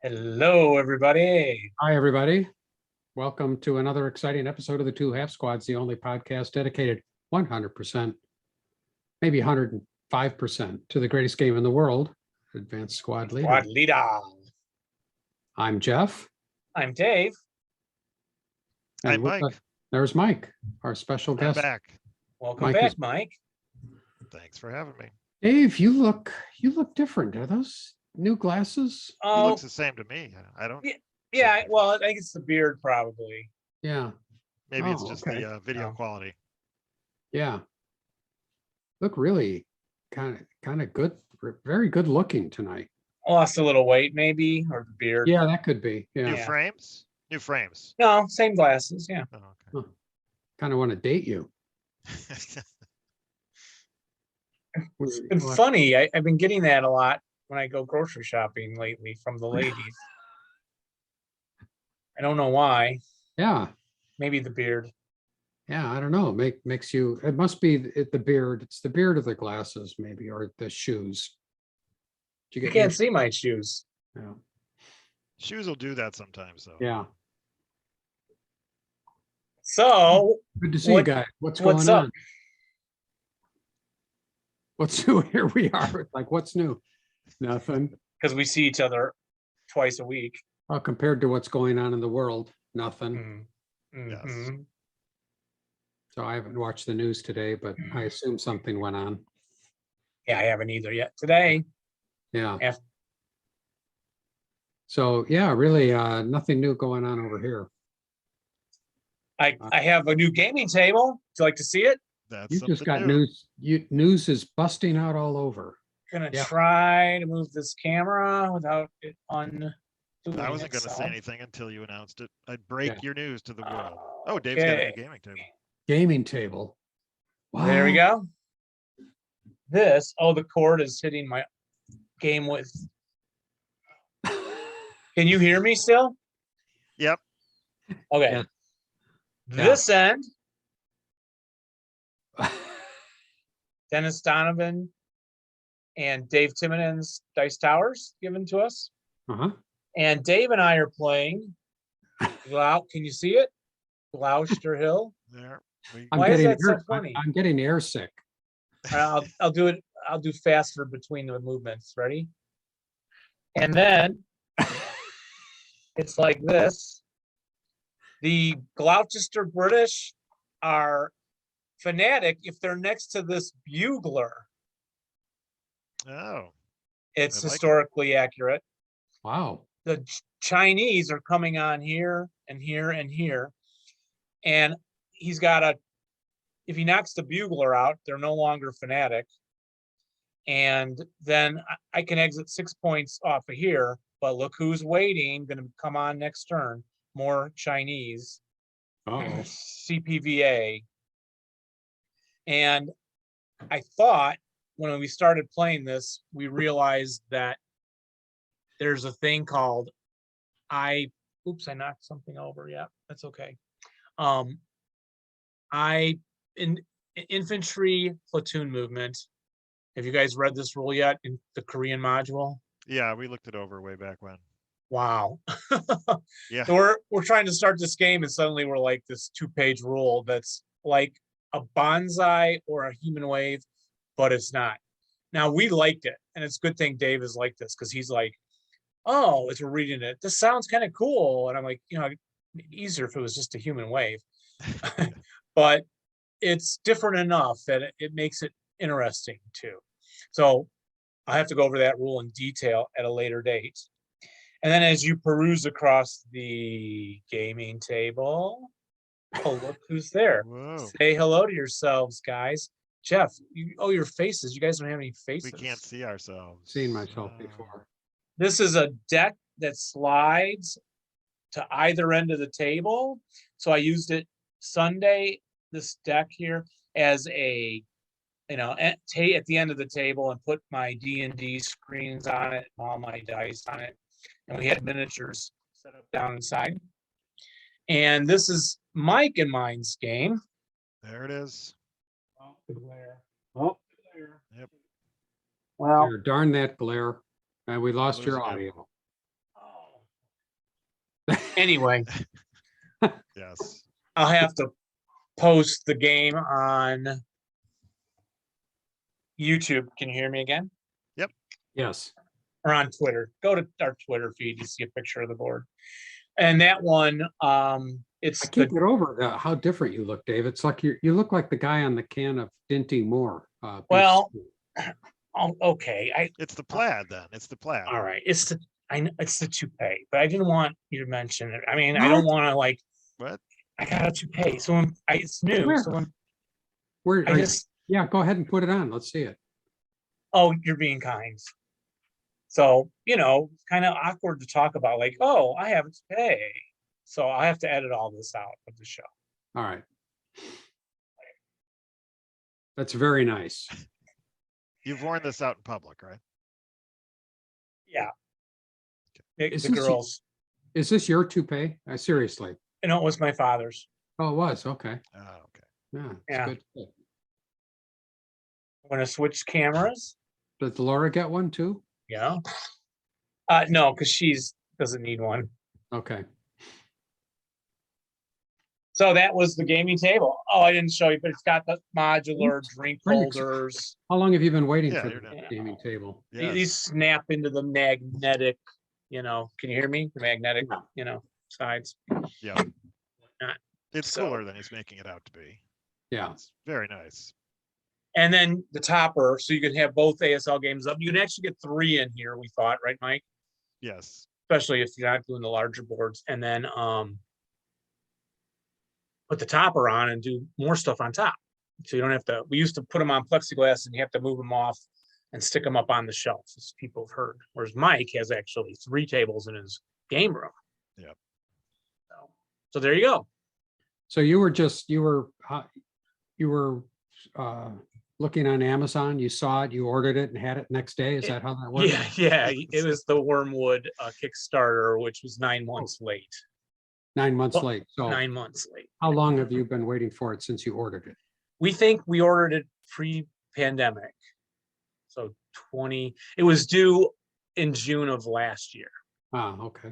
Hello, everybody. Hi, everybody. Welcome to another exciting episode of the Two Half Squads, the only podcast dedicated 100%, maybe 105% to the greatest game in the world, Advanced Squad Leader. Squad leader. I'm Jeff. I'm Dave. And I'm Mike. There's Mike, our special I'm guest. back. Welcome Mike back, is- Mike. Thanks for having me. Dave, you look different. Are those new glasses? He Oh, looks the same to me. I don't. yeah. Well, I think it's the beard, probably. Yeah, Maybe it's Oh, just okay. the video No. quality. yeah. Look really kind of good, very good looking tonight. Lost a little weight, maybe, or the beard. Yeah, that could be. New Yeah, Yeah. frames. New frames. No, same glasses. Yeah. Oh, kind of want to date you. okay. It's been funny. I've been getting that a lot when I go grocery shopping lately from the ladies. I don't know why. Yeah. Maybe the beard. Yeah, I don't know. Makes you. It must be the beard. It's the beard of the glasses, maybe, or the shoes. Did You you can't new- see my shoes. Yeah. Shoes will do that sometimes, though. Yeah. So, Good to see you What- guys. What's what's going up? on? What's new? Here we are. Like, what's new? Nothing. because we see each other twice a week. Well, compared to what's going on in the world, nothing. Mhm. Yes. So I haven't watched the news today, but I assume something went on. Yeah, I haven't either yet today. Yeah. Af- So yeah, really, nothing new going on over here. I have a new gaming table. Would you like to see it? That's You just something got new. news. News is busting out all over. Gonna Yeah. try to move this camera without it undoing I wasn't going to say itself. anything until you announced it. I'd break Yeah. your news to the world. Oh, Dave's got a new Okay. gaming table. Gaming table. There we Wow. go. The cord is hitting my game with. Can you hear me still? Yep. Okay. Yeah. This end, Dennis Donovan and Dave Timonen's Dice Towers given to us. Uh-huh. And Dave and I are playing Can you see it? Gloucester Hill. There. I'm Why is getting that so air, funny? I'm getting air sick. I'll do it. I'll do faster between the movements. Ready? And then it's like this. The Gloucester British are fanatic if they're next to this bugler. Oh. It's I like it. historically accurate. Wow. The Chinese are coming on here and here and here. And he's got if he knocks the bugler out, they're no longer fanatic. And then I can exit 6 points off of here, but look who's waiting, gonna come on next turn. More Chinese, Uh-oh. CPVA. And I thought when we started playing this, we realized that there's a thing called oops, I knocked something over. Yeah, that's okay. Infantry platoon movement. Have you guys read this rule yet in the Korean module? Yeah, we looked it over way back when. Wow. Yeah. So we're trying to start this game and suddenly we're like this 2-page rule that's like a bonsai or a human wave, but it's not. Now we liked it, and it's a good thing Dave is like this because he's like, oh, as we're reading it, this sounds kind of cool. And I'm like, it'd be easier if it was just a human wave. But it's different enough that it makes it interesting too. So I have to go over that rule in detail at a later date. And then as you peruse across the gaming table, oh, look who's there. Whoa. Say hello to yourselves, guys. Jeff, your faces. You guys don't have any faces. We can't see ourselves. Seen myself before. This is a deck that slides to either end of the table. So I used it Sunday, this deck here, as a, at the end of the table and put my D&D screens on it, all my dice on it. And we had miniatures set up down inside. And this is Mike and mine's game. There it is. Oh, the glare. Oh, the glare. Yep. Well, Darn that glare. And we lost your Losing it. audio. oh, Anyway, Yes. I'll have to post the game on YouTube. Can you hear me again? Yes. Or on Twitter? Go to our Twitter feed. You see a picture of the board. And that one, it's I can't get over how different you look, Dave. It's like you look like the guy on the can of Dinty Moore. beef Well, stew. okay. It's the plaid then. It's the plaid. All right. It's the toupee, but I didn't want you to mention it. I mean, I don't What? want to like. What? I got a toupee, so it's new. Where? So when Where I are you- just, yeah, go ahead and put it on. Let's see it. oh, you're being kind. So it's kind of awkward to talk about like, oh, I have a toupee. So I have to edit all this out of the show. All right. That's very nice. You've worn this out in public, right? Yeah. Is The this- girls. Is this your toupee? Seriously. It was my father's. Oh, it was. Okay. Oh, okay. Yeah. It's Yeah. good. I'm gonna switch cameras. Did Laura get one too? Yeah. No, because she's doesn't need one. Okay. So that was the gaming table. Oh, I didn't show you, but it's got the modular drink Pretty ex- holders. How long have you been waiting Yeah, for you're the not- gaming table? Yes. These snap into the magnetic, can you hear me? The magnetic, sides. Yeah. Not- It's so- cooler than he's making it out to be. Yeah. It's very nice. And then the topper, so you can have both ASL games up. You can actually get 3 in here, we thought, right, Mike? Yes. Especially if you're not doing the larger boards. And then put the topper on and do more stuff on top. So you don't have to, we used to put them on plexiglass and you have to move them off and stick them up on the shelf, as people have heard. Whereas Mike has actually 3 tables in his game room. Yep. So there you go. So you were looking on Amazon, you saw it, you ordered it and had it next day. Is that how that works? Yeah. It was the Wyrmwood Kickstarter, which was 9 months late. 9 months Well, late. So 9 months late. how long have you been waiting for it since you ordered it? We think we ordered it pre-pandemic. So it was due in June of last year. Ah, okay.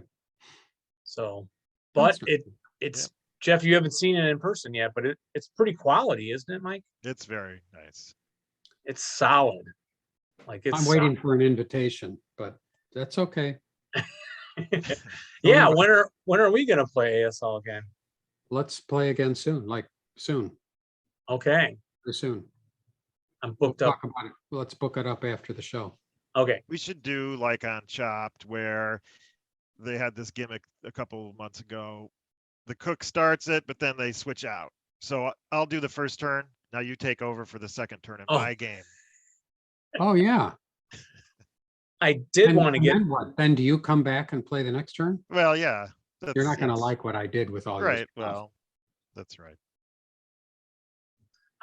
So, but That's it's Jeff, you haven't seen it in person yet, but it's pretty quality, isn't it, Mike? It's very nice. It's solid. Like it's I'm waiting for an invitation, but that's okay. Yeah, when are we gonna play ASL again? Let's play again soon, like soon, Okay, very soon. I'm We'll booked up. talk about it. Let's book it up after the show. Okay, We should do like on Chopped where they had this gimmick a couple months ago. The cook starts it, but then they switch out. So I'll do the first turn. Now you take over for the second turn in Oh. my game. Oh, yeah. I did And- want to and get then what? Then do you come back and play the next turn? Well, yeah. You're not gonna yes. like what I did with all your Right. stuff. Well, that's right.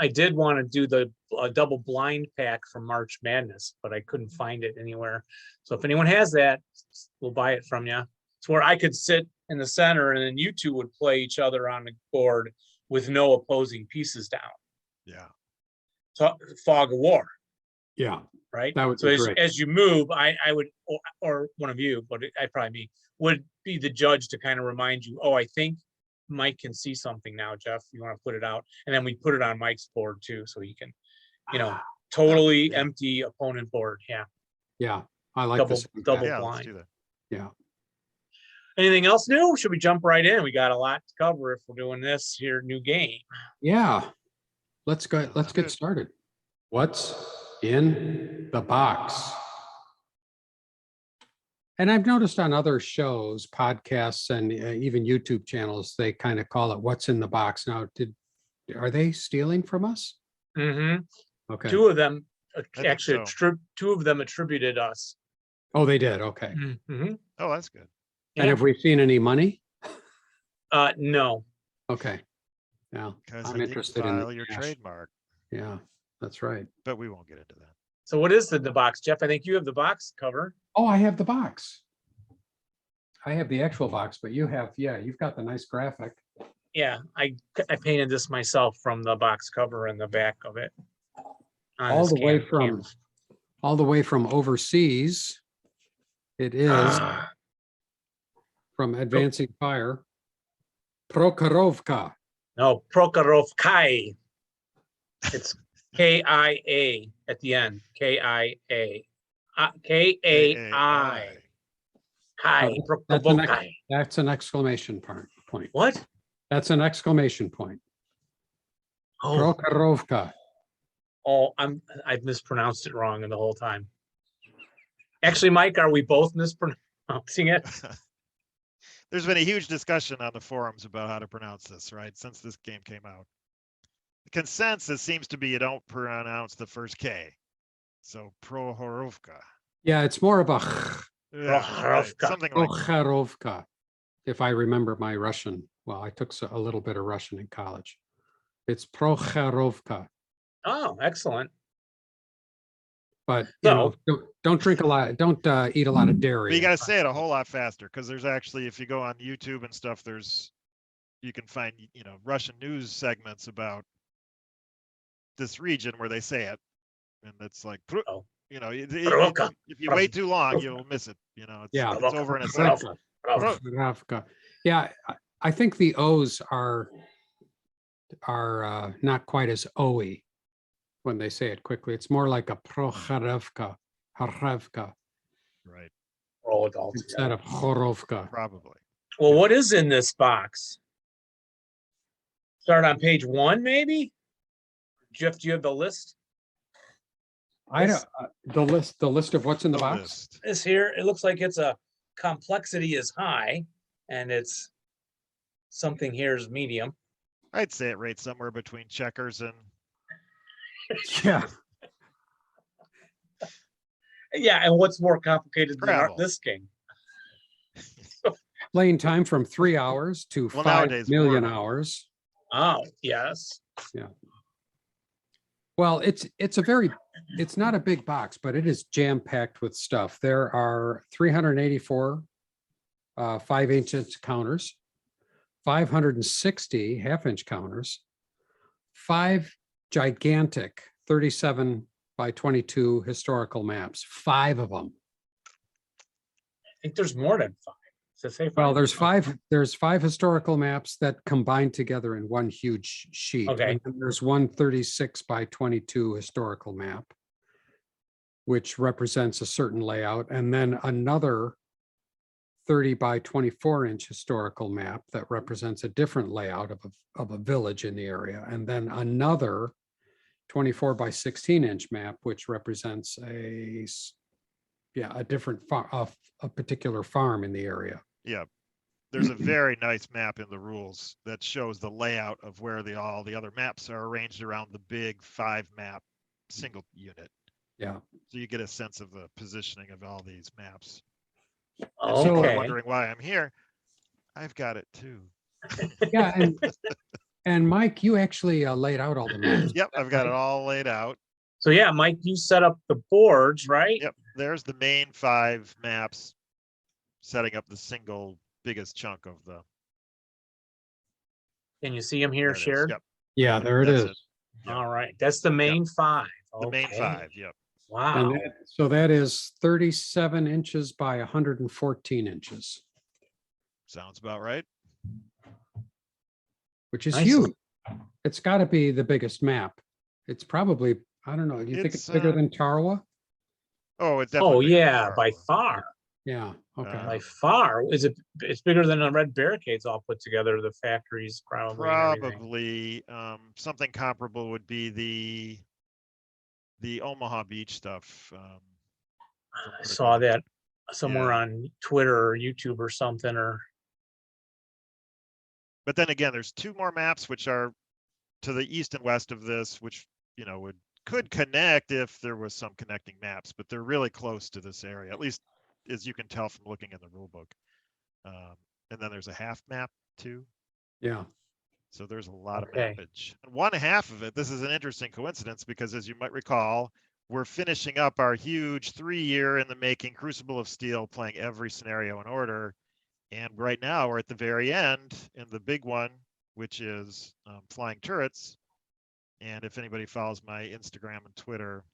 I did want to do the double blind pack from March Madness, but I couldn't find it anywhere. So if anyone has that, we'll buy it from you. It's where I could sit in the center and then you two would play each other on the board with no opposing pieces down. Yeah. So fog of war, Yeah, right? That would So be as, great. as you move, I would, or one of you, but I probably me, would be the judge to kind of remind you, oh, I think Mike can see something now, Jeff. You want to put it out, and then we put it on Mike's board too, so he can, totally yeah. empty opponent board. Yeah, yeah. I like Double- this. double- Yeah, blind. let's do that. Yeah. anything else new? Should we jump right in? We got a lot to cover if we're doing this here new game. Yeah. Let's go. Let's Sounds get good. started. What's in the box? And I've noticed on other shows, podcasts, and even YouTube channels, they kind of call it "What's in the box." Now, are they stealing from us? Mm-hmm. Okay. Two of them think actually, two of them attributed us. Oh, they did. Okay. Mm-hmm. Oh, that's good. And Yeah. have we seen any money? No. Okay. Yeah. Because I'm you didn't interested in the file your cash. trademark, Yeah. That's right. but we won't get into that. So what is the box, Jeff? I think you have the box cover. Oh, I have the box. I have the actual box, but you have, you've got the nice graphic. Yeah, I painted this myself from the box cover and the back of it. on All this the way canvas. all the way from overseas. It is Ah, from Advancing Fire. Prokhorovka. No, Prokhorovka. It's K-I-A at the end. K-I-A. K-A-I. Kai. Prokhorovka. That's an exclamation point. What? That's an exclamation point. Oh, Prokhorovka. oh, I've mispronounced it wrong the whole time. Actually, Mike, are we both mispronouncing it? There's been a huge discussion on the forums about how to pronounce this, right? Since this game came out. The consensus seems to be you don't pronounce the first K. So Prokhorovka. Yeah, it's more of a Yeah, right. Something like that. Prokhorovka, if I remember my Russian. Well, I took a little bit of Russian in college. It's Prokhorovka. Oh, excellent. But you know, don't drink a lot. Don't eat a lot of dairy. But you got to say it a whole lot faster because there's actually, if you go on YouTube and stuff, you can find, you know, Russian news segments about this region where they say it, and it's like, Oh. you know, if you wait too long, you'll miss it. You know, it's over in a second. Prokhorovka. Yeah, I think the O's are not quite as O-y when they say it quickly. It's more like a Prokhorovka, Harevka, Right. Roll it all instead together. of Khorovka. Probably. Well, what is in this box? Start on page 1, maybe? Jeff, do you have the list? I don't the list of what's in the box. List. This here, it looks like it's a complexity is high, and it's something here is medium. I'd say it rates somewhere between checkers and Yeah, Yeah, and what's more complicated than Scrabble. this game? playing time from 3 hours to Well, 5 nowadays, million more. hours. Oh, yes. Well, it's not a big box, but it is jam-packed with stuff. There are 384 5-inch counters, 560 half-inch counters, 5 gigantic 37 by 22 historical maps, 5 of them. I think there's more than 5. Does it say 5? Well, there's 5 historical maps that combine together in one huge sheet. Okay. And then there's one 36 by 22 historical map, which represents a certain layout, and then another 30 by 24-inch historical map that represents a different layout of a village in the area, and then another 24 by 16-inch map, which represents a different a particular farm in the area. Yeah. There's a very nice map in the rules that shows the layout of where all the other maps are arranged around the big 5-map single unit. Yeah. So you get a sense of the positioning of all these maps. If Okay. people are wondering why I'm here, I've got it too. Yeah, and Mike, you actually laid out all the maps. Yep, I've got it all laid out. So yeah, Mike, you set up the boards, right? Yep, there's the main 5 maps, setting up the single biggest chunk of the. Can you see them here There it is. shared? Yep, Yeah, there it that's is. it. Yep. All right. That's the main 5. The main Okay. 5. Yep. Wow. And so that is 37 inches by 114 inches, Sounds about right. which is Nice. huge. It's got to be the biggest map. It's probably, I don't know, you think it's bigger than Tarawa? Oh, it's definitely. Oh bigger than yeah, by Tarawa. far. Yeah, okay. By far. It's bigger than the Red Barricades all put together, the factories probably. and everything. Probably something comparable would be the Omaha Beach stuff. I saw that somewhere on Twitter or YouTube or something, or But then again, there's 2 more maps which are to the east and west of this, which, you know, could connect if there was some connecting maps, but they're really close to this area, at least as you can tell from looking in the rule book. And then there's a half map too. Yeah. So there's a lot of Okay. mappage. And one half of it, this is an interesting coincidence because as you might recall, we're finishing up our huge 3-year in the making Crucible of Steel, playing every scenario in order. And right now we're at the very end in the big one, which is flying turrets. And if anybody follows my Instagram and Twitter,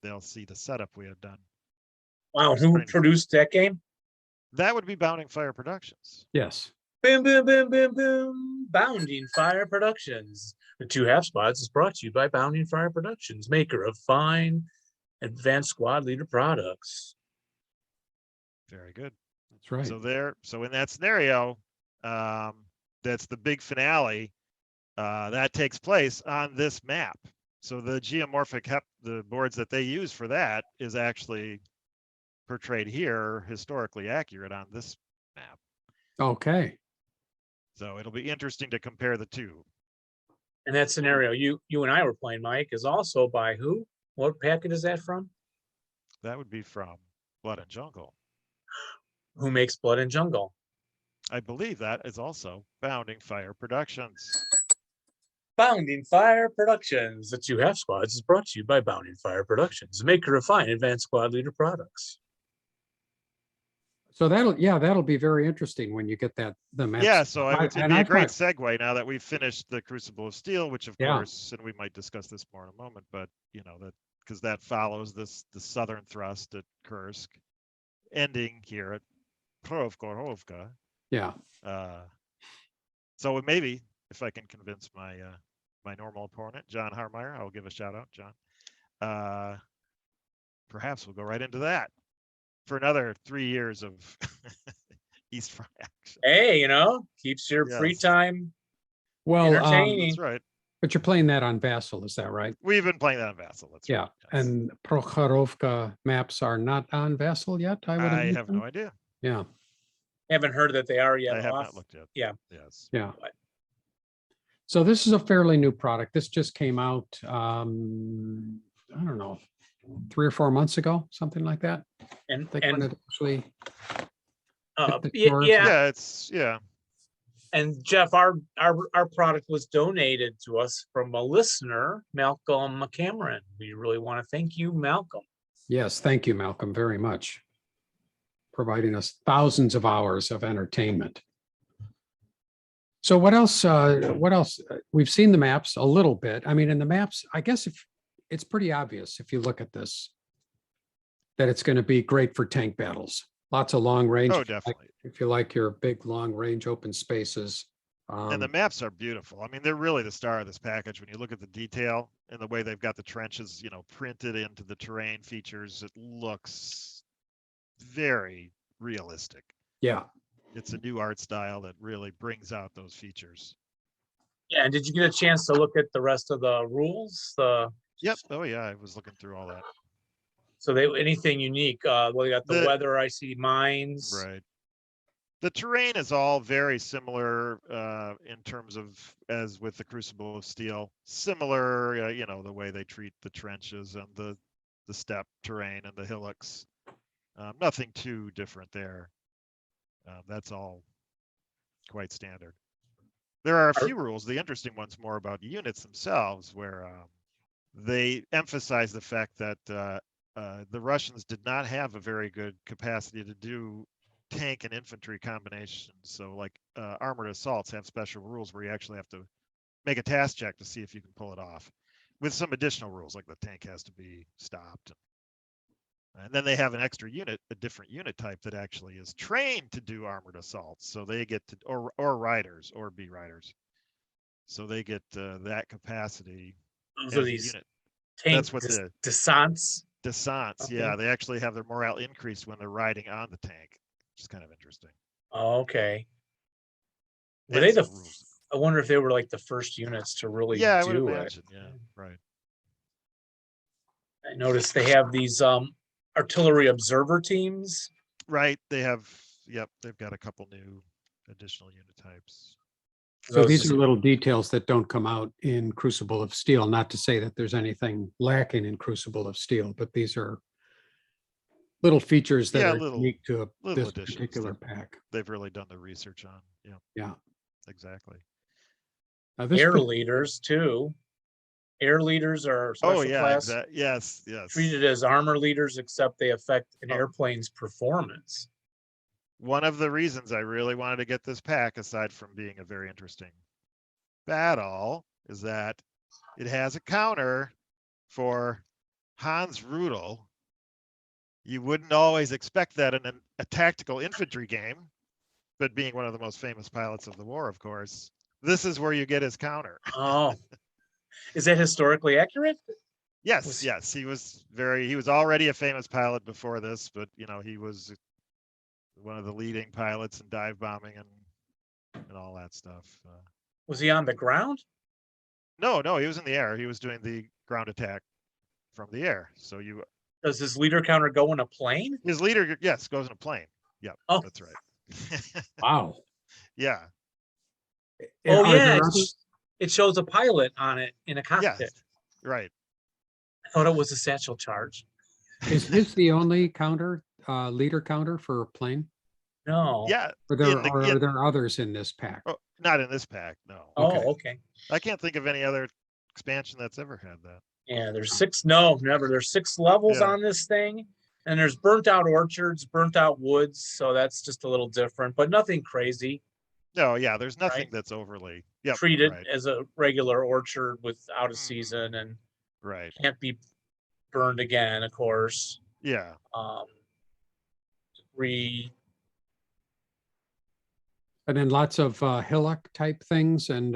they'll see the setup we have done. wow, who produced that game? That would be Bounding Fire Productions. Yes. Boom, boom, boom, boom, boom. Bounding Fire Productions. The Two Half Squads is brought to you by Bounding Fire Productions, maker of fine advanced squad leader products. Very good. That's right. So in that scenario, that's the big finale. That takes place on this map. So the geomorphic the boards that they use for that is actually portrayed here, historically accurate on this map. Okay. So it'll be interesting to compare the two. And that scenario you and I were playing, Mike, is also by who? What packet is that from? That would be from Blood and Jungle. Who makes Blood and Jungle? I believe that is also Bounding Fire Productions. Bounding Fire Productions. The Two Half Squads is brought to you by Bounding Fire Productions, maker of fine advanced squad leader products. So that'll be very interesting when you get the maps. Yeah, so it'd be a great thought, segue now that we've finished the Crucible of Steel, which of Yeah. course, and we might discuss this more in a moment, but you know, that because that follows the southern thrust at Kursk, ending here at Prokhorovka. yeah. So maybe if I can convince my my normal opponent, John Harmeyer, I'll give a shout out, John. Perhaps we'll go right into that for another 3 years of East Front action. Hey, you know, keeps your free Yes. time Well, entertaining. That's right. but you're playing that on Vassal, is that right? We've been playing that on Vassal. That's Yeah. right. Yes. And Prokhorovka maps are not on Vassal yet, I would I have imagine? no idea. Yeah. Haven't heard that they are yet. I have off. not looked yet. Yeah. Yes. Yeah. So this is a fairly new product. This just came out, I don't know, 3 or 4 months ago, something like that. And I think when and it actually uh, the yeah, stores. yeah. Yeah. And Jeff, our product was donated to us from a listener, Malcolm Cameron. We really want to thank you, Malcolm. Yes, thank you, Malcolm, very much. Providing us thousands of hours of entertainment. So what else? We've seen the maps a little bit. I mean, in the maps, I guess if it's pretty obvious if you look at this, that it's going to be great for tank battles. Lots of long range. Oh, definitely. If you like your big long range open spaces. And the maps are beautiful. I mean, they're really the star of this package. When you look at the detail and the way they've got the trenches, you know, printed into the terrain features, it looks very realistic. Yeah. It's a new art style that really brings out those features. Yeah, and did you get a chance to look at the rest of the rules? Yep. Oh yeah, I was looking through all that. So they anything unique? Well, you got the The- weather. I see mines. Right. The terrain is all very similar in terms of, as with the Crucible of Steel, similar, you know, the way they treat the trenches and the steppe terrain and the hillocks. Nothing too different there. That's all quite standard. There are a few rules. The interesting one's more about units themselves, where they emphasize the fact that the Russians did not have a very good capacity to do tank and infantry combinations. So like armored assaults have special rules where you actually have to make a task check to see if you can pull it off, with some additional rules like the tank has to be stopped. And then they have an extra unit, a different unit type that actually is trained to do armored assaults. So they get to, or riders or B riders. So they get that capacity. Those are these unit. tank That's what the descents. Descents. Okay. Yeah, they actually have their morale increased when they're riding on the tank, which is kind of interesting. Oh, okay. Were And they some the? rules. I wonder if they were like the first units to really Yeah, I would do it. imagine. Yeah, right. I noticed they have these artillery observer teams. Right. They have, yep, they've got a couple new additional unit types. So these are little details that don't come out in Crucible of Steel. Not to say that there's anything lacking in Crucible of Steel, but these are little features that are unique to this particular pack. They've really done the research on. Yeah. Yeah. Exactly. Air leaders too. Air leaders are special class. Yes. Treated as armor leaders, except they affect an airplane's performance. One of the reasons I really wanted to get this pack, aside from being a very interesting battle, is that it has a counter for Hans Rudel, You wouldn't always expect that in a tactical infantry game, but being one of the most famous pilots of the war, of course, this is where you get his counter. Oh, is that historically accurate? Yes, Was- yes, he was already a famous pilot before this, but he was one of the leading pilots in dive bombing and all that stuff. Was he on the ground? No, he was in the air. He was doing the ground attack from the air. So Does his leader counter go in a plane? his leader, yes, goes in a plane. Yep, Oh. that's right. Wow. Yeah, Oh Are yeah, there others? it shows a pilot on it in a yes, cockpit. right. I thought it was a satchel charge. Is his the only counter, leader counter for a plane? No. Yeah, Or are there others in this pack? not in this pack, no. Okay. Oh, okay. I can't think of any other expansion that's ever had that. Yeah, there's six. No, never. There's 6 levels Yeah. on this thing, and there's burnt out orchards, burnt out woods. So that's just a little different, but nothing crazy. No, yeah, there's nothing Right. that's overly Treated right. as a regular orchard without a Mhm. season and Right. can't be burned again, of course. Yeah. Re And then lots of hillock type things and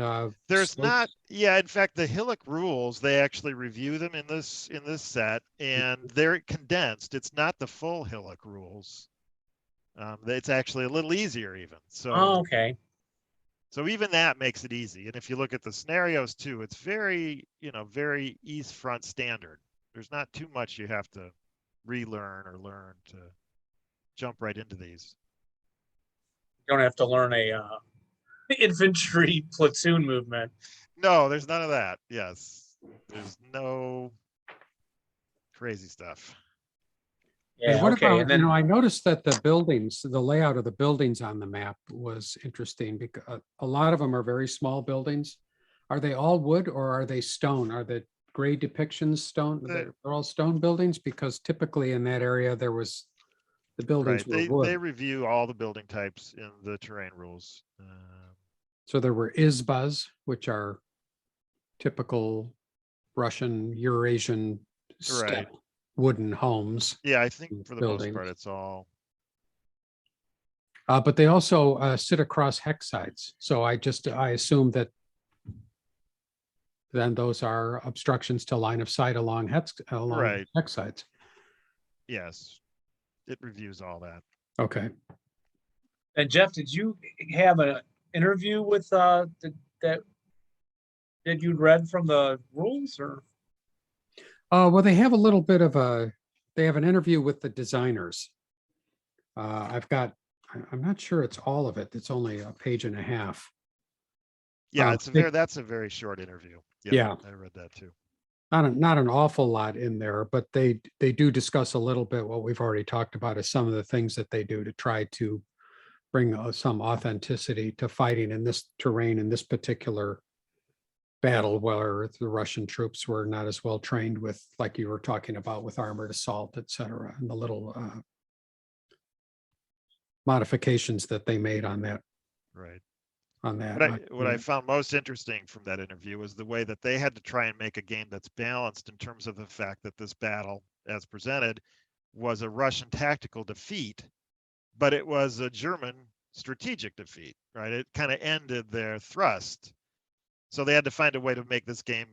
There's slopes. not, yeah, in fact, the hillock rules, they actually review them in this set, and they're condensed. It's not the full hillock rules. It's actually a little easier even. Oh, okay. So even that makes it easy. And if you look at the scenarios too, it's very, very east front standard. There's not too much you have to relearn or learn to jump right into these. You don't have to learn a infantry platoon movement. No, there's none of that. Yes. There's no crazy stuff. And Yeah, what okay. about, And then I noticed that the buildings, the layout of the buildings on the map was interesting because a lot of them are very small buildings. Are they all wood or are they stone? Are the gray depictions stone? They're all stone buildings because typically in that area there was, the buildings Right. were They wood. review all the building types in the terrain rules. So there were izbas, which are typical Russian, Eurasian Right. steppe wooden homes. Yeah, I think for the most buildings. part, it's all. But they also sit across hex sides. So I assume that then those are obstructions to line of sight along hex Right. sides. Yes. It reviews all that. Okay. And Jeff, did you have an interview with that you'd read from the rules or? Well, they have a little bit of they have an interview with the designers. I'm not sure it's all of it. It's only a page and a half. Yeah, they- that's a very short interview. Yeah. I read that too. Not an awful lot in there, but they do discuss a little bit what we've already talked about is some of the things that they do to try to bring some authenticity to fighting in this terrain in this particular battle where the Russian troops were not as well trained with, like you were talking about, with armored assault, et cetera, and the little modifications that they made on that. Right. On that. What I found most interesting from that interview was the way that they had to try and make a game that's balanced in terms of the fact that this battle, as presented, was a Russian tactical defeat, but it was a German strategic defeat, right? It kind of ended their thrust. So they had to find a way to make this game,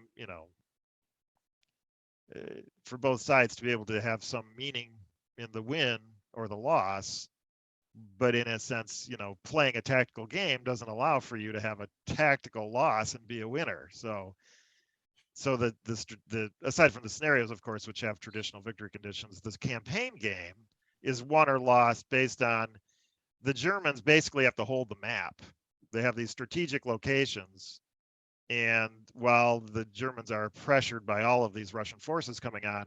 for both sides to be able to have some meaning in the win or the loss. But in a sense, playing a tactical game doesn't allow for you to have a tactical loss and be a winner. So the aside from the scenarios, of course, which have traditional victory conditions, this campaign game is won or lost based on the Germans basically have to hold the map. They have these strategic locations. And while the Germans are pressured by all of these Russian forces coming on,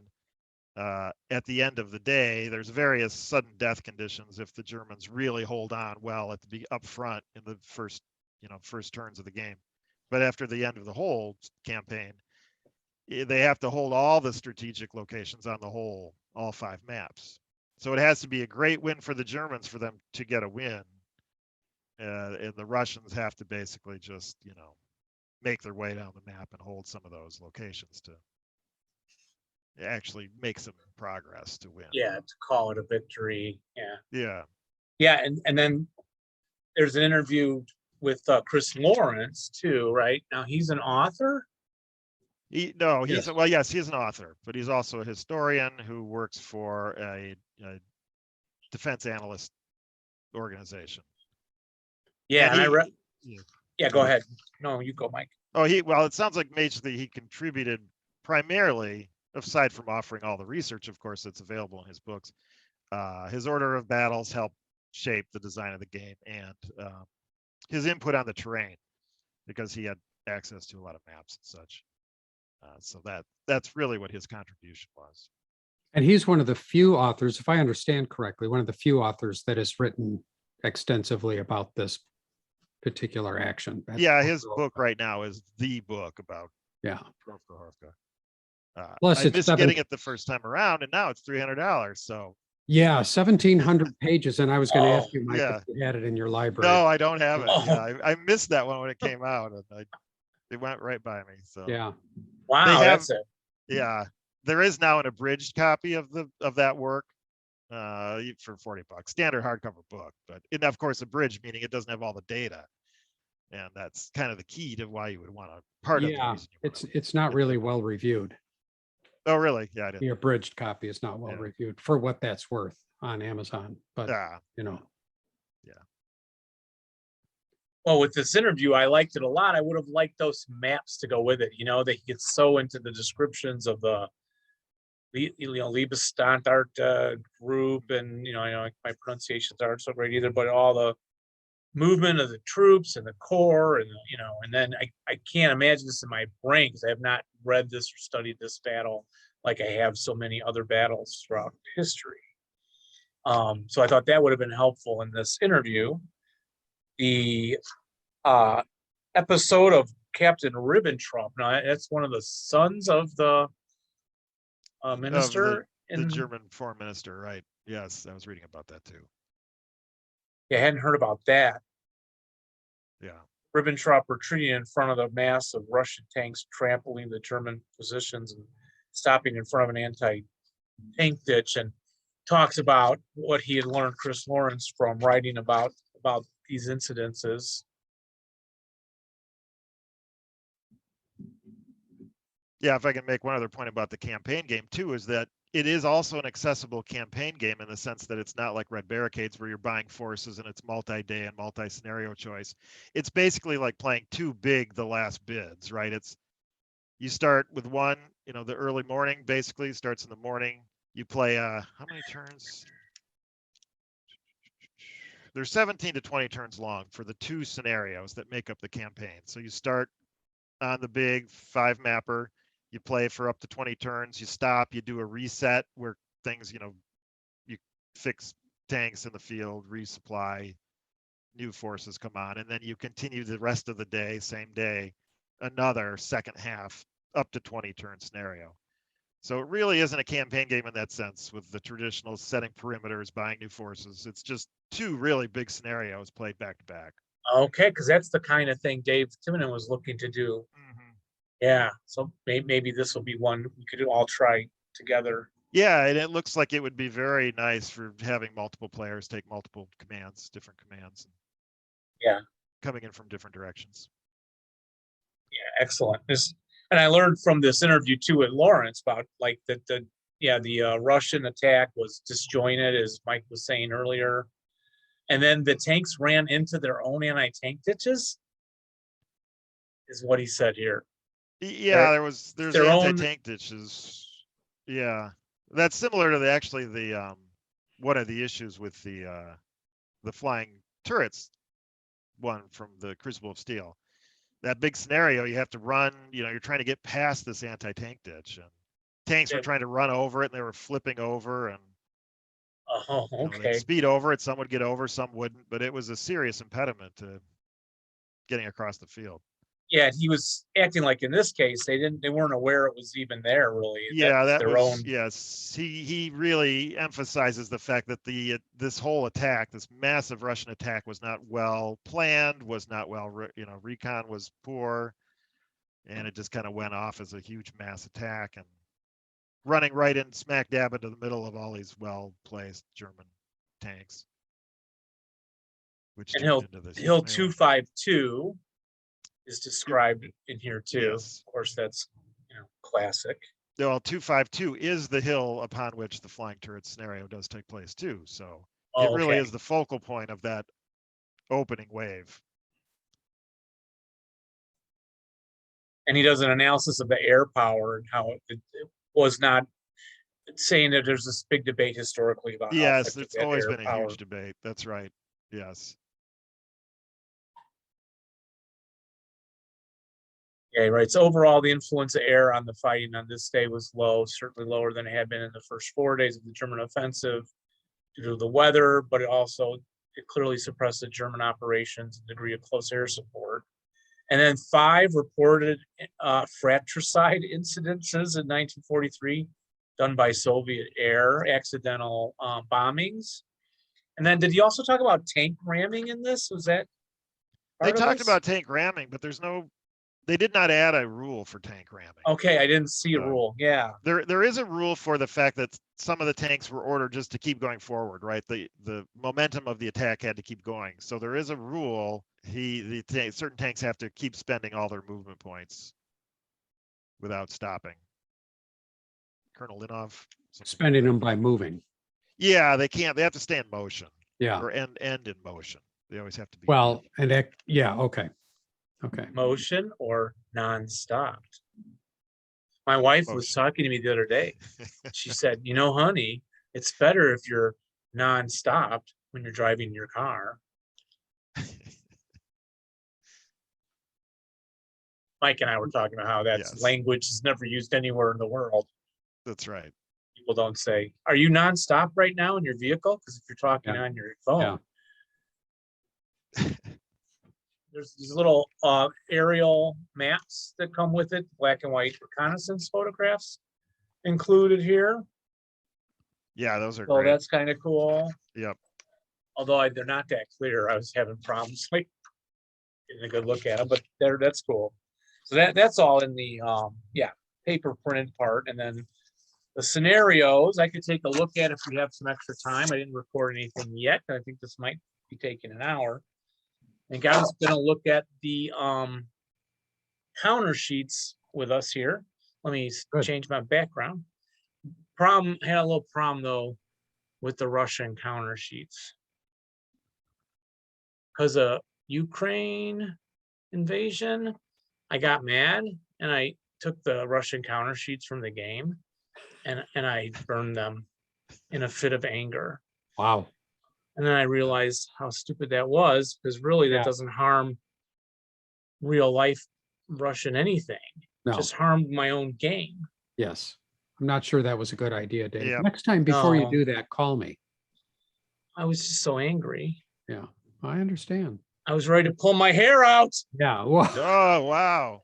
at the end of the day, there's various sudden death conditions if the Germans really hold on well at the up front in the first turns of the game. But after the end of the whole campaign, they have to hold all the strategic locations on the whole, all 5 maps. So it has to be a great win for the Germans for them to get a win. And the Russians have to basically just, make their way down the map and hold some of those locations to actually make some progress to win. Yeah, to call it a victory. Yeah. Yeah. Yeah, and then there's an interview with Chris Lawrence too, right? Now he's an author. He's Yes. well, yes, he's an author, but he's also a historian who works for a defense analyst organization. Yeah, and I read. Yeah. Yeah, go ahead. No, you go, Mike. Oh, well, it sounds like basically he contributed primarily, aside from offering all the research, of course, that's available in his books. His order of battles helped shape the design of the game, and his input on the terrain, because he had access to a lot of maps and such. So that's really what his contribution was. And he's one of the few authors, if I understand correctly, one of the few authors that has written extensively about this particular action. Yeah, his book right now is the book about Prokhorovka. Plus I it's missed getting it the first time around, and now it's $300. So 1,700 pages. And I was going to ask you, Mike, yeah. if you had it in your library. No, I don't have it. Oh. Yeah, I missed that one when it came out, and it went right by me. So Yeah. Wow, They have- that's it. yeah, there is now an abridged copy of that work for $40, standard hardcover book, but of course abridged meaning it doesn't have all the data, and that's kind of the key to why you would want to part of the Yeah, reason you wanna it's not get really the book. well reviewed. Oh, really? Yeah, I didn't. The abridged copy is not well Yeah. reviewed for what that's worth on Amazon, but you know, Well, with this interview, I liked it a lot. I would have liked those maps to go with it. You know, they get so into the descriptions of the, Liebestandart group, and my pronunciations aren't so great either, but all the movement of the troops and the corps, and and then I can't imagine this in my brain because I have not read this or studied this battle like I have so many other battles throughout history. So I thought that would have been helpful in this interview. The episode of Captain Ribbentrop. Now that's one of the sons of the minister the German foreign minister, right? Yes, I was reading about that too. Yeah, I hadn't heard about that. Yeah. Ribbentrop retreating in front of the mass of Russian tanks, trampling the German positions and stopping in front of an anti-tank ditch, and talks about what he had learned, Chris Lawrence, from writing about these incidences. Yeah, if I can make one other point about the campaign game too, is that it is also an accessible campaign game in the sense that it's not like Red Barricades where you're buying forces and it's multi-day and multi-scenario choice. It's basically like playing too big the last bids, right? You start with one, the early morning basically starts in the morning. You play how many turns? There's 17 to 20 turns long for the two scenarios that make up the campaign. So you start on the big 5 mapper. You play for up to 20 turns, you stop, you do a reset where things, you fix tanks in the field, resupply, new forces come on, and then you continue the rest of the day, same day, another second half, up to 20 turn scenario. So it really isn't a campaign game in that sense with the traditional setting perimeters, buying new forces. It's just 2 really big scenarios played back to back. Okay, because that's the kind of thing Dave Timonen was looking to do. Mm-hmm. Yeah, so maybe this will be one we could all try together. Yeah, and it looks like it would be very nice for having multiple players take multiple commands, different commands. Yeah. Coming in from different directions. Yeah, excellent. And I learned from this interview too with Lawrence about like the Russian attack was disjointed, as Mike was saying earlier. And then the tanks ran into their own anti-tank ditches, is what he said here. Yeah, there's their anti-tank ditches. Yeah, that's similar to the one of the issues with the flying turrets one from the Crucible of Steel. That big scenario, you have to run. You're trying to get past this anti-tank ditch, and tanks were trying to run over it, and they were flipping over, and they'd speed over it. Some would get over, some wouldn't, but it was a serious impediment to getting across the field. Yeah, he was acting like in this case they weren't aware it was even there, really. Yeah, that was their own. Yes, he really emphasizes the fact that this whole attack, this massive Russian attack, was not well planned, was not well, recon was poor, and it just kind of went off as a huge mass attack, and running right in smack dab into the middle of all these well-placed German tanks. Which And turned into this Hill huge melee. 252 is described in here too. Yes. Of course, that's classic. Well, 252 is the hill upon which the flying turret scenario does take place too. So it Oh, really okay. is the focal point of that opening wave. And he does an analysis of the air power and how it was not saying that there's this big debate historically about how Yes, effective it's that always air been a power. huge debate. That's right. Yes. Yeah, right. So overall, the influence of air on the fighting on this day was low, certainly lower than it had been in the first 4 days of the German offensive due to the weather, but it clearly suppressed the German operations and degree of close air support. And then 5 reported fratricide incidences in 1943 done by Soviet air, accidental bombings. And then did he also talk about tank ramming in this? Was that They part of talked this? about tank ramming, but they did not add a rule for tank ramming. Okay, I didn't see a So, rule. Yeah. There is a rule for the fact that some of the tanks were ordered just to keep going forward, right? The momentum of the attack had to keep going. So there is a rule. Certain tanks have to keep spending all their movement points without stopping. Colonel Linov. Spending them by moving. Yeah, they can't. They have to stay in motion. Yeah. Or end in motion. They always have to be. Well, and that, yeah, okay. Okay. Motion or non-stopped. My wife was Motion. talking to me the other day. She said, honey, it's better if you're non-stopped when you're driving your car. Mike and I were talking about how that's Yes. language is never used anywhere in the world. That's right. People don't say, are you non-stop right now in your vehicle? Because if you're talking on your phone, there's these little aerial maps that come with it, black and white reconnaissance photographs included here. Yeah, those are So great. that's kind of cool. Yep. Although they're not that clear. I was having problems like getting a good look at them, but that's cool. So that's all in the paper printed part. And then the scenarios I could take a look at if we have some extra time. I didn't record anything yet. I think this might be taking an hour. And God's gonna look at the counter sheets with us here. Let me change my background. Had a little problem though with the Russian counter sheets. Because of Ukraine invasion, I got mad and I took the Russian counter sheets from the game and I burned them in a fit of anger. Wow. And then I realized how stupid that was, because really that doesn't harm real life Russian anything. No. Just harmed my own game. Yes. I'm not sure that was a good idea, Dave. Yep. Next time before you do that, call me. I was just so angry. Yeah, I understand. I was ready to pull my hair out. Yeah. Well, Oh, wow.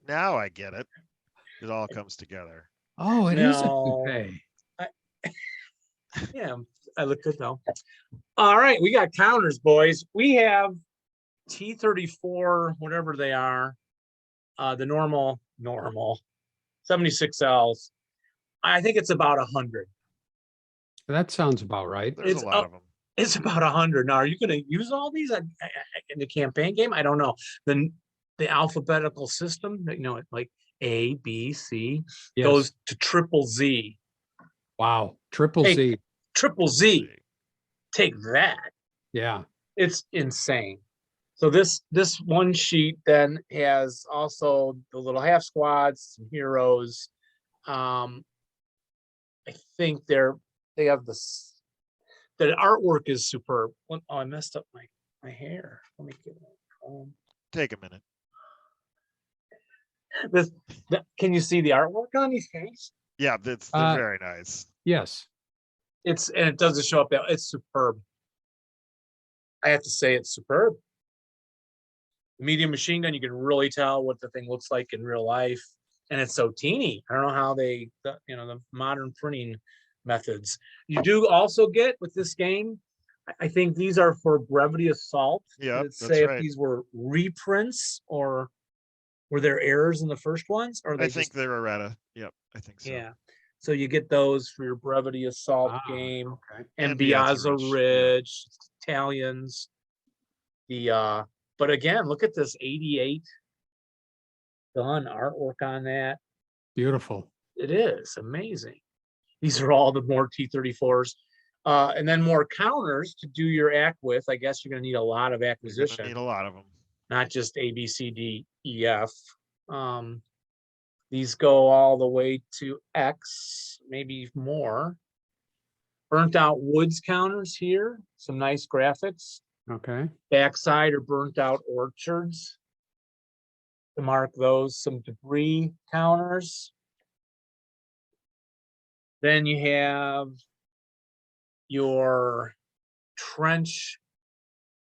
Now I get it. It all comes together. oh, it is a toupee. Yeah, I look good though. All right, we got counters, boys. We have T-34, whatever they are, the normal 76Ls. I think it's about 100. That sounds about right. There's a lot of them. It's about 100. Now, are you going to use all these in the campaign game? I don't know. The alphabetical system, like A, B, C, goes to triple Z. Wow, triple Z. Triple Z. Take that. Yeah. It's insane. So this one sheet then has also the little half squads, some heroes. I think they have this. The artwork is superb. Oh, I messed up my hair. Let me get it. Take a minute. Can you see the artwork on these guys? Yeah, they're very nice. Yes. And it doesn't show up. It's superb. I have to say it's superb. Medium machine gun, you can really tell what the thing looks like in real life. And it's so teeny. I don't know how the modern printing methods. You do also get with this game, I think these are for brevity assault. Yeah, Let's say if these were reprints or Were there errors in the first ones, or I they think just, they're errata. Yep, I think so. yeah. So you get those for your Brevity Assault game, Okay. and Piazza Piazza Ridge, yeah. Ridge, Italians. But again, look at this 88 gun artwork on that. Beautiful. It is amazing. These are all the more T-34s. And then more counters to do your act with. I guess you're going to need a lot of You're gonna acquisition, need a lot of them. not just A, B, C, D, E, F. These go all the way to X, maybe more. Burnt out woods counters here. Some nice graphics. Okay. Backside are burnt out orchards. To mark those, some debris counters. Then you have your trench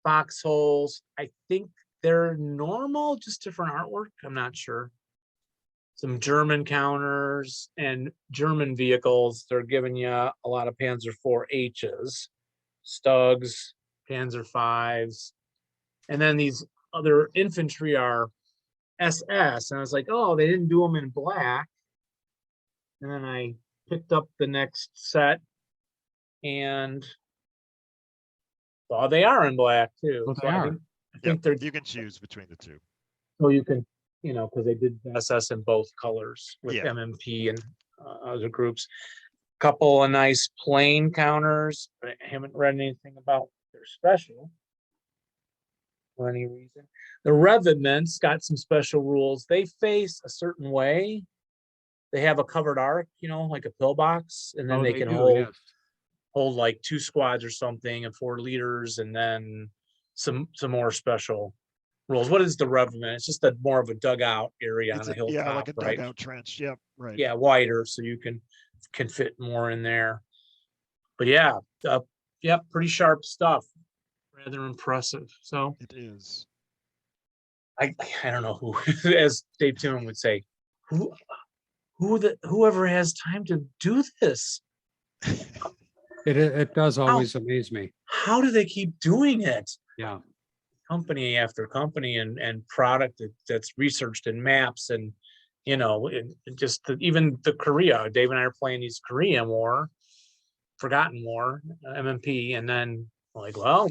foxholes. I think they're normal, just different artwork. I'm not sure. Some German counters and German vehicles. They're giving you a lot of Panzer IV-H's, Stugs, Panzer V's. And then these other infantry are SS. And I was like, oh, they didn't do them in black. And then I picked up the next set and they are in black too. Oh, So they I are. think Yep, they're, you can choose between the two. so you can, because they did SS in both colors with Yeah. MMP and other groups. Couple of nice plain counters. I haven't read anything about their special for any reason. The Revenants got some special rules. They face a certain way. They have a covered arc, like a pillbox, and then Oh, they can do, yes. hold like 2 squads or something and 4 leaders, and then some more special rules. What is the Revenant? It's just more of a dugout area It's on a hilltop, yeah, like a right? dugout trench. Yep, right. Yeah, wider, so you can fit more in there. But yeah, pretty sharp stuff. Rather impressive. So It is. I don't know who, as Dave Tillman would say, whoever has time to do this. It does always amaze me. How do they keep doing it? Yeah. Company after company and product that's researched in maps and even the Korea. Dave and I are playing these Korean War, Forgotten War, MMP, and then like, well,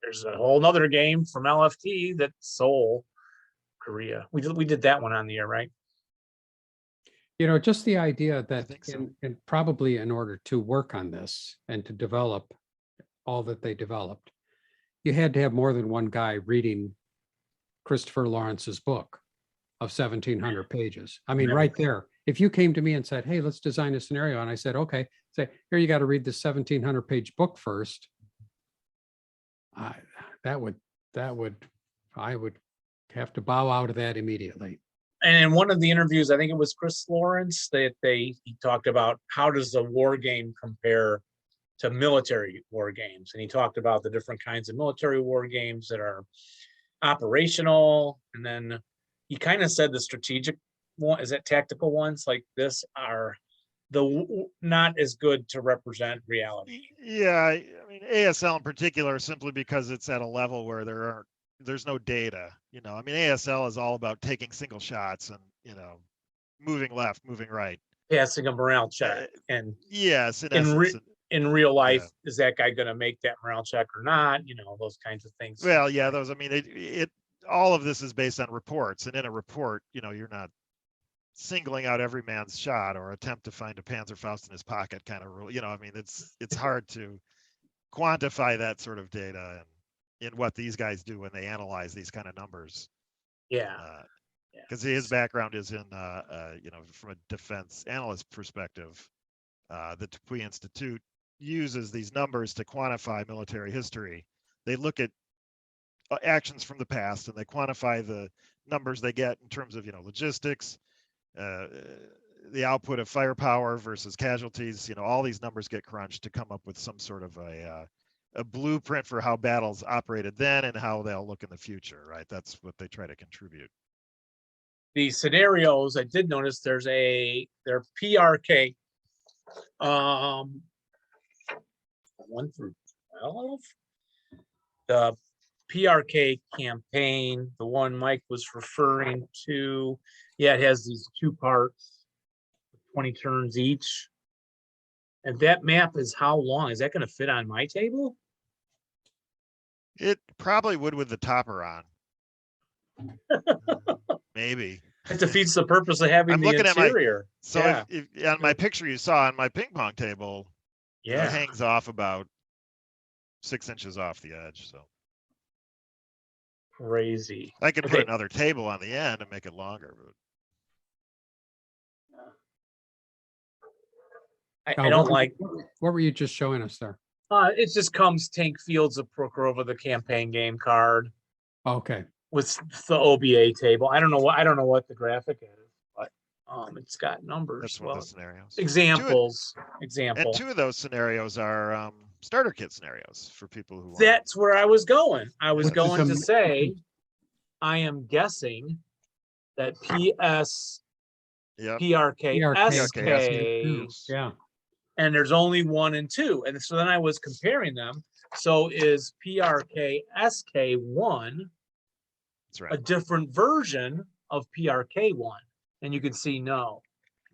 there's a whole nother game from LFT that's Seoul, Korea. We did that one on the air, right? Just the idea that think so. and probably in order to work on this and to develop all that they developed, you had to have more than one guy reading Christopher Lawrence's book of 1,700 pages. I mean, right there, if you came to me and said, hey, let's design a scenario, and I said, okay, say, here, you got to read the 1,700 page book first. I would have to bow out of that immediately. And in one of the interviews, I think it was Chris Lawrence, that he talked about how does a war game compare to military war games. And he talked about the different kinds of military war games that are operational. And then he kind of said the strategic one, is that tactical ones like this are not as good to represent reality. Yeah, I mean ASL in particular, simply because it's at a level where there's no data. I mean ASL is all about taking single shots and moving left, moving right, Passing a morale check, and yes, in essence, in real life, yeah. is that guy going to make that morale check or not? Those kinds of things. Well, yeah, those. I mean, it all of this is based on reports, and in a report, you're not singling out every man's shot or attempt to find a Panzerfaust in his pocket kind of rule. I mean, it's hard to quantify that sort of data and in what these guys do when they analyze these kind of numbers. Yeah. Because his background is in, from a defense analyst perspective, the Dupuy Institute uses these numbers to quantify military history. They look at actions from the past and they quantify the numbers they get in terms of, logistics, the output of firepower versus casualties. All these numbers get crunched to come up with some sort of a blueprint for how battles operated then and how they'll look in the future, right? That's what they try to contribute. The scenarios, I did notice they're PRK 1 through 12. The PRK campaign, the one Mike was referring to. Yeah, it has these 2 parts, 20 turns each. And that map is how long? Is that going to fit on my table? It probably would with the topper on. Maybe. It defeats the purpose of having I'm the looking at my- interior. So Yeah. if on my picture you saw on my ping pong table, it Yeah. hangs off about 6 inches off the edge. So Crazy. I could put Okay. another table on the end and make it longer. But I don't like, What were you just showing us there? it just comes Tank Fields of Prokhorovka, the campaign game card Okay, with the OBA table. I don't know what the graphic is, but it's got numbers. that's one Well, of the scenarios. examples. And Example. 2 of those scenarios are starter kit scenarios for people who want. That's where I was going. I was Which is going to am- say, I am guessing that PS, Yep. PRK, PRK, SK, yeah, and there's only 1 and 2. And so then I was comparing them. So is PRK SK1 That's a right. different version of PRK1? And you can see, no,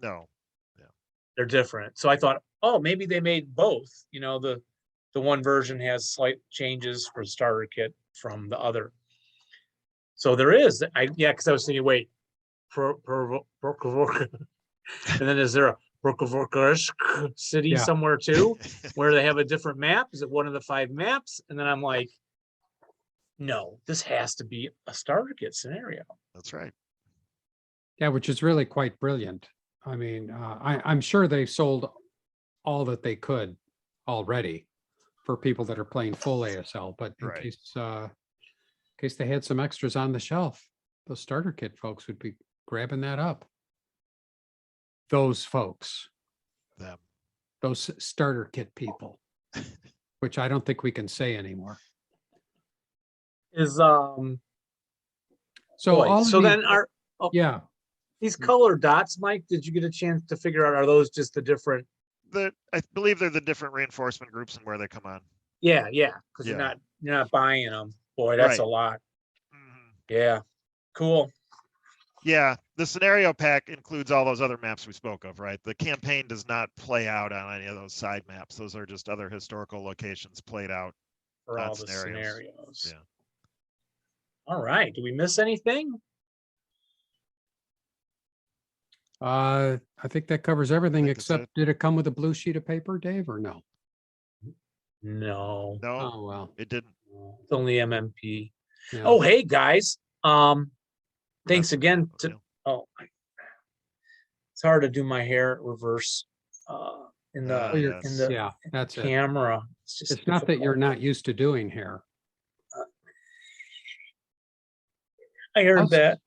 No. they're different. So I thought, oh, maybe they made both. You know, the one version has slight changes for starter kit from the other. So there is, because I was thinking, wait, Prokhorovka, and then is there a Prokhorovka city Yeah. somewhere too, where they have a different map? Is it one of the 5 maps? And then I'm like, no, this has to be a starter kit scenario. That's right. yeah, which is really quite brilliant. I mean, I'm sure they sold all that they could already for people that are playing full ASL, but in Right. case they had some extras on the shelf, those starter kit folks would be grabbing that up. Those folks, Them. those starter kit people, which I don't think we can say anymore. Is So boy, all of so these- then are yeah, these color dots, Mike? Did you get a chance to figure out, are those just the different? I believe they're the different reinforcement groups and where they come on. Yeah, because Yeah. you're not buying them. Boy, that's a Right. lot. Mhm. Yeah, cool. Yeah, the scenario pack includes all those other maps we spoke of, right? The campaign does not play out on any of those side maps. Those are just other historical locations played out. For on all the scenarios. scenarios. Yeah. All right. Do we miss anything? I think that covers everything think that's except, it. did it come with a blue sheet of paper, Dave, or no? No, No, Oh, well, it didn't. it's only MMP. yeah. Oh, hey guys. Thanks That's- again yeah. it's hard to do my hair reverse in Ah, the yes. in the Yeah, that's it. camera. It's just It's not that you're difficult. not used to doing hair. I heard Plus- that.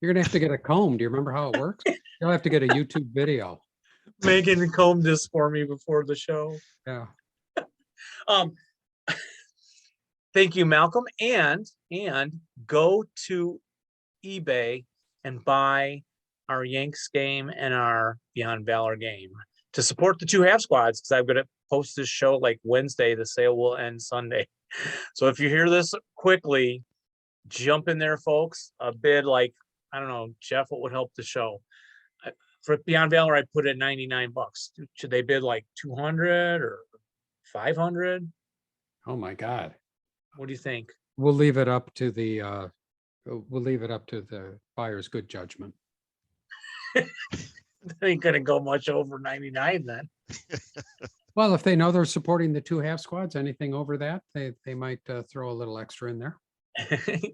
You're gonna have to get a comb. Do you remember how it works? You'll have to get a YouTube video. Megan combed this for me before the show. Yeah. Thank you, Malcolm. And go to eBay and buy our Yanks game and our Beyond Valor game to support the 2 half squads, because I'm going to post this show like Wednesday. The sale will end Sunday. So if you hear this quickly, jump in there, folks. A bid like, I don't know, Jeff, what would help the show? For Beyond Valor, I put it $99. Should they bid like 200 or 500? Oh, my God. What do you think? We'll leave it up to the buyer's good judgment. They ain't gonna go much over 99 then. Well, if they know they're supporting the 2 half squads, anything over that, they might throw a little extra in there.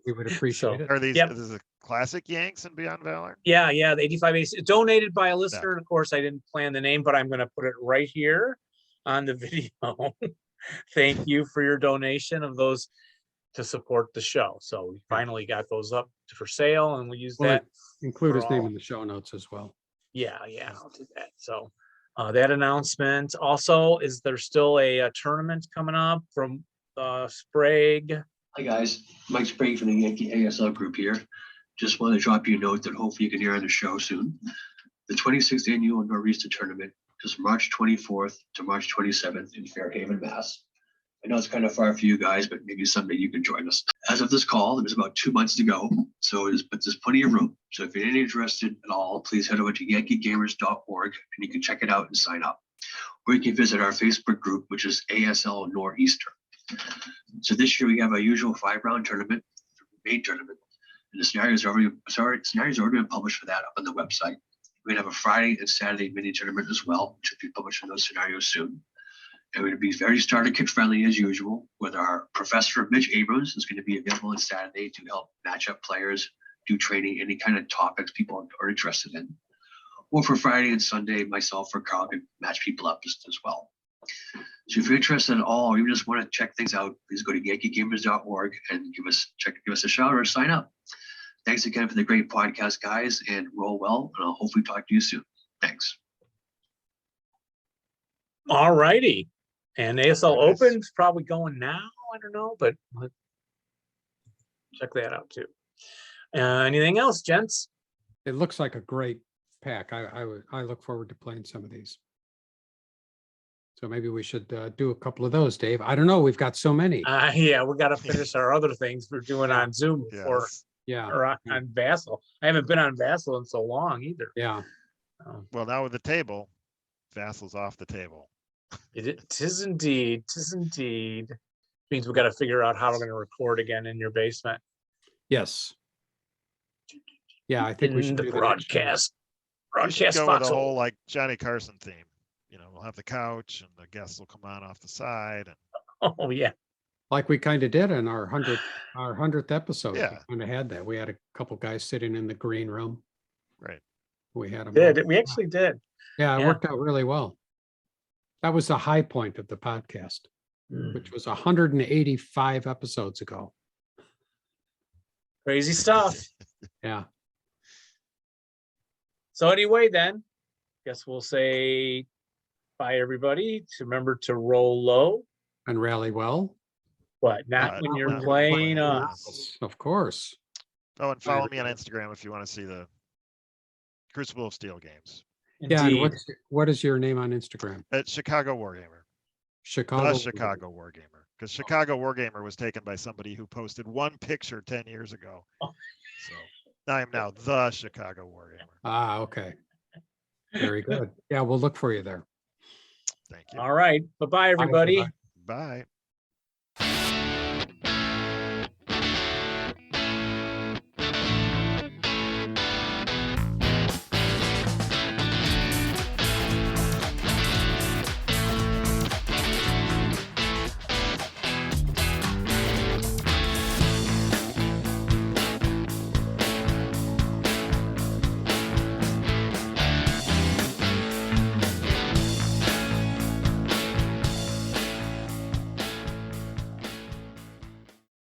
We would appreciate it. Are these, Yep. this is a classic Yanks and Beyond Valor? Yeah, the 85 ace donated by a listener. And of course, I didn't plan the name, but I'm gonna put it right here on the video. Thank you for your donation of those to support the show. So we finally got those up for sale, and we use Well, that. include his for name all. in the show notes as well. Yeah, I'll do that. So that announcement. Also, is there still a tournament coming up from Sprague? Hi, guys. Mike Sprague from the Yankee ASL group here. Just want to drop you a note that hopefully you can hear on the show soon. The 26th annual Nor'easter tournament is March 24th to March 27th in Fairhaven, Mass. I know it's kind of far for you guys, but maybe someday you can join us. As of this call, there's about 2 months to go, but there's plenty of room. So if you're interested at all, please head over to yankeegamers.org and you can check it out and sign up. Or you can visit our Facebook group, which is ASL Northeastern. So this year we have our usual 5-round tournament, main tournament. And the scenarios already been published for that up on the website. We're gonna have a Friday and Saturday mini tournament as well, which will be publishing those scenarios soon. And we're gonna be very starter kit friendly as usual, with our professor Mitch Abrams is gonna be available on Saturday to help match up players, do training, any kind of topics people are interested in. Or for Friday and Sunday, myself or Carl can match people up just as well. So if you're interested at all, or you just want to check things out, please go to yankeegamers.org and give us a shout or sign up. Thanks again for the great podcast, guys, and roll well. And I'll hopefully talk to you soon. Thanks. All righty. And ASL Very nice. Open's probably going now. I don't know, but let's check that out too. Anything else, gents? It looks like a great pack. I look forward to playing some of these. So maybe we should do a couple of those, Dave. I don't know. We've got so many. Yeah, we got to finish our other things we're doing on Zoom before Yes. Yeah. or on Vassal. I haven't been on Vassal in so long either. Yeah. Well, now with the table, Vassal's off the table. Tis indeed. Means we got to figure out how we're going to record again in your basement. Yes. Yeah, I think we In should the do that next year. broadcast. You should Broadcast go with a foxhole. whole like Johnny Carson theme. You know, we'll have the couch and the guests will come on off the side. And Oh yeah. Like we kind of did in our 100th episode. Yeah. We kind of had that. We had a couple guys sitting in the green room. right. We had them. We actually did. Yeah, it yeah. worked out really well. That was the high point of the podcast, which was 185 episodes ago. Crazy stuff. Yeah. So anyway, then, guess we'll say bye, everybody. To remember to roll low. And rally well. What? Not when Not you're when you're playing playing us. us. Of course. Oh, and follow me on Instagram if you want to see the Crucible of Steel games. Yeah. And Indeed. what is your name on Instagram? At Chicago Wargamer. Chicago. The Chicago Wargamer. Because Chicago Wargamer was taken by somebody who posted one picture 10 years ago. Oh. So I am now the Chicago Wargamer. Ah, okay. Very good. Yeah, we'll look for you there. Thank you. All right. Bye-bye, Bye, everybody. everybody. Bye.